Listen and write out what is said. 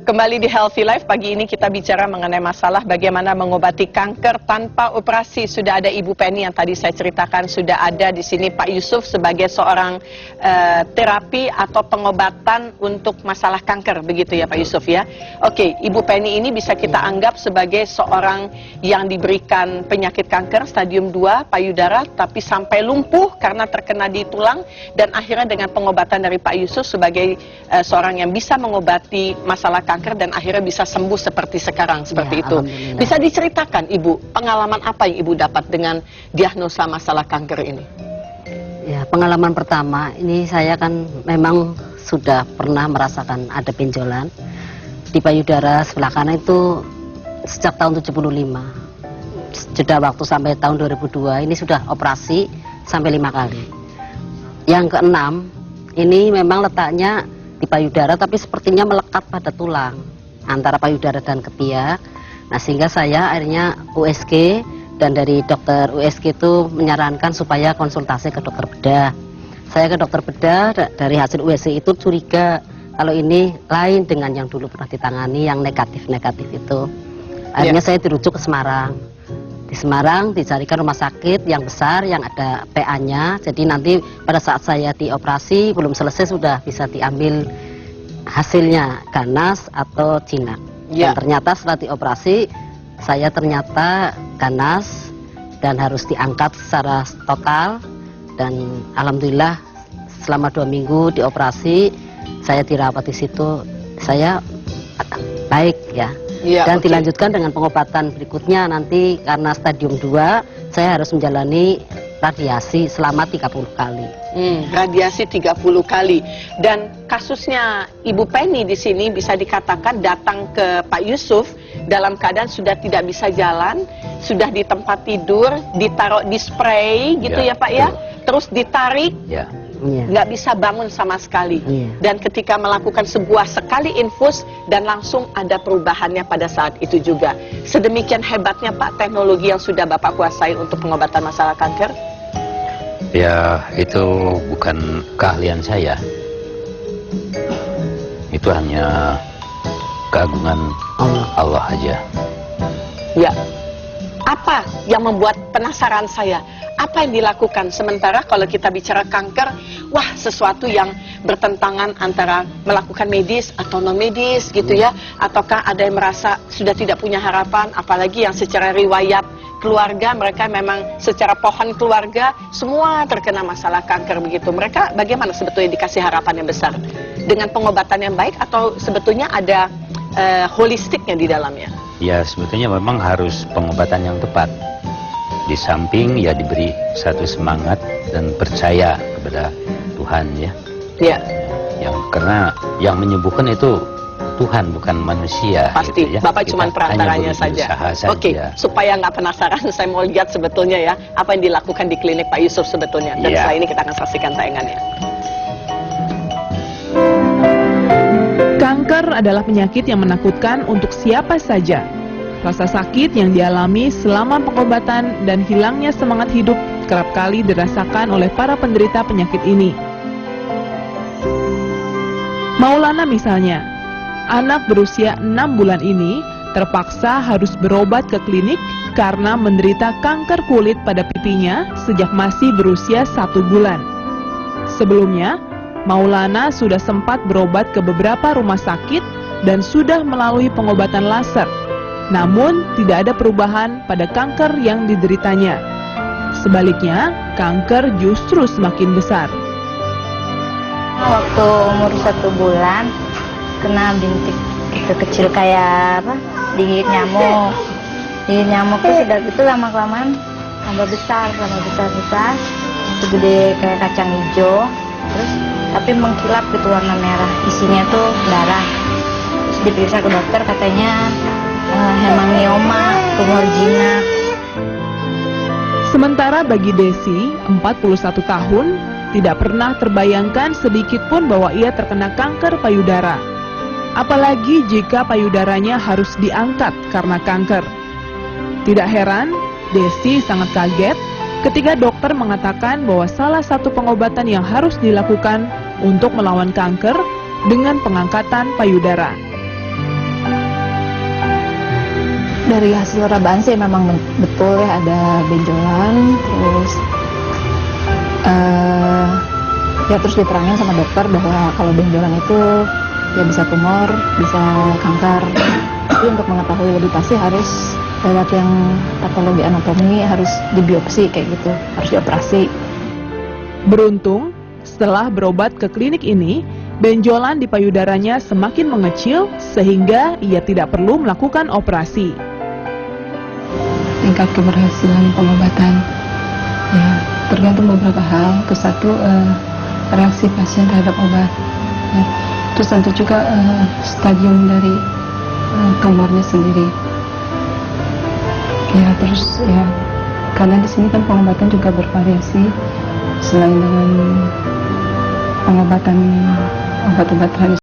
Kembali di Healthy Life, pagi ini kita bicara mengenai masalah bagaimana mengobati kanker tanpa operasi. Sudah ada Ibu Penny yang tadi saya ceritakan, sudah ada di sini Pak Yusuf sebagai seorang terapi atau pengobatan untuk masalah kanker, begitu ya Pak Yusuf ya. Oke, Ibu Penny ini bisa kita anggap sebagai seorang yang diberikan penyakit kanker stadium 2 payudara, tapi sampai lumpuh karena terkena di tulang, dan akhirnya dengan pengobatan dari Pak Yusuf sebagai seorang yang bisa mengobati masalah kanker dan akhirnya bisa sembuh seperti sekarang, seperti itu. Bisa diceritakan Ibu, pengalaman apa yang Ibu dapat dengan diagnosa masalah kanker ini? Ya, pengalaman pertama ini saya kan memang sudah pernah merasakan ada benjolan di payudara sebelah kanan itu sejak tahun 75. Jeda waktu sampai tahun 2002 ini sudah operasi sampai 5 kali. Yang keenam ini memang letaknya di payudara tapi sepertinya melekat pada tulang antara payudara dan ketiak. Nah, sehingga saya akhirnya USG, dan dari dokter USG itu menyarankan supaya konsultasi ke dokter bedah. Saya ke dokter bedah, dari hasil USG itu curiga kalau ini lain dengan yang dulu pernah ditangani yang negatif-negatif itu. Akhirnya saya dirujuk ke Semarang. Di Semarang dicarikan rumah sakit yang besar yang ada PA-nya, jadi nanti pada saat saya dioperasi belum selesai sudah bisa diambil hasilnya ganas atau jinak. Dan ternyata setelah dioperasi saya ternyata ganas dan harus diangkat secara total, dan alhamdulillah selama 2 minggu dioperasi saya dirawat di situ, saya baik ya. Dan dilanjutkan dengan pengobatan berikutnya nanti karena stadium 2 saya harus menjalani radiasi selama 30 kali. Radiasi 30 kali. Dan kasusnya Ibu Penny di sini bisa dikatakan datang ke Pak Yusuf dalam keadaan sudah tidak bisa jalan, sudah di tempat tidur, ditaruh di spray gitu ya Pak ya, terus ditarik. Nggak bisa bangun sama sekali. Dan ketika melakukan sebuah sekali infus dan langsung ada perubahannya pada saat itu juga. Sedemikian hebatnya Pak teknologi yang sudah Bapak kuasai untuk pengobatan masalah kanker? Ya, itu bukan keahlian saya. Itu hanya keagungan Allah aja. Ya. Apa yang membuat penasaran saya? Apa yang dilakukan? Sementara kalau kita bicara kanker, wah sesuatu yang bertentangan antara melakukan medis atau non medis gitu ya, ataukah ada yang merasa sudah tidak punya harapan, apalagi yang secara riwayat keluarga mereka memang secara pohon keluarga semua terkena masalah kanker begitu. Mereka bagaimana sebetulnya dikasih harapan yang besar dengan pengobatan yang baik, atau sebetulnya ada holistiknya di dalamnya? Ya, sebetulnya memang harus pengobatan yang tepat. Di samping ya diberi satu semangat dan percaya kepada Tuhan ya. Yang karena yang menyembuhkan itu Tuhan, bukan manusia. Pasti, gitu ya. Bapak cuma perantaranya saja. Oke, supaya nggak penasaran, saya mau lihat sebetulnya ya apa yang dilakukan di klinik Pak Yusuf sebetulnya. Dan setelah ini kita akan saksikan tayangannya. Kanker adalah penyakit yang menakutkan untuk siapa saja. Rasa sakit yang dialami selama pengobatan dan hilangnya semangat hidup kerap kali dirasakan oleh para penderita penyakit ini. Maulana misalnya, anak berusia 6 bulan ini terpaksa harus berobat ke klinik karena menderita kanker kulit pada pipinya sejak masih berusia 1 bulan. Sebelumnya, Maulana sudah sempat berobat ke beberapa rumah sakit dan sudah melalui pengobatan laser. Namun, tidak ada perubahan pada kanker yang dideritanya. Sebaliknya, kanker justru semakin besar. Waktu umur 1 bulan, kena bintik kecil kayak apa? Digigit nyamuk. Digigit nyamuk itu sudah gitu lama-kelamaan tambah besar, segede kayak kacang hijau. Terus tapi mengkilap gitu warna merah. Isinya tuh darah. Terus diperiksa ke dokter, katanya hemangioma, tumor jinak. Sementara bagi Desi, 41 tahun, tidak pernah terbayangkan sedikit pun bahwa ia terkena kanker payudara. Apalagi jika payudaranya harus diangkat karena kanker. Tidak heran, Desi sangat kaget ketika dokter mengatakan bahwa salah satu pengobatan yang harus dilakukan untuk melawan kanker dengan pengangkatan payudara. dari hasil rabaan sih memang betul ya ada benjolan, terus ya terus diterangin sama dokter bahwa kalau benjolan itu ya bisa tumor, bisa kanker. Jadi untuk mengetahui lebih pasti harus lewat yang patologi anatomi, harus dibiopsi kayak gitu, harus dioperasi. Beruntung, setelah berobat ke klinik ini, benjolan di payudaranya semakin mengecil sehingga ia tidak perlu melakukan operasi. Tingkat keberhasilan pengobatan ya tergantung beberapa hal. Terus satu, reaksi pasien terhadap obat ya. Terus tentu juga stadium dari tumornya sendiri ya. Terus ya karena di sini kan pengobatan juga bervariasi, selain dengan pengobatan obat-obat tradisional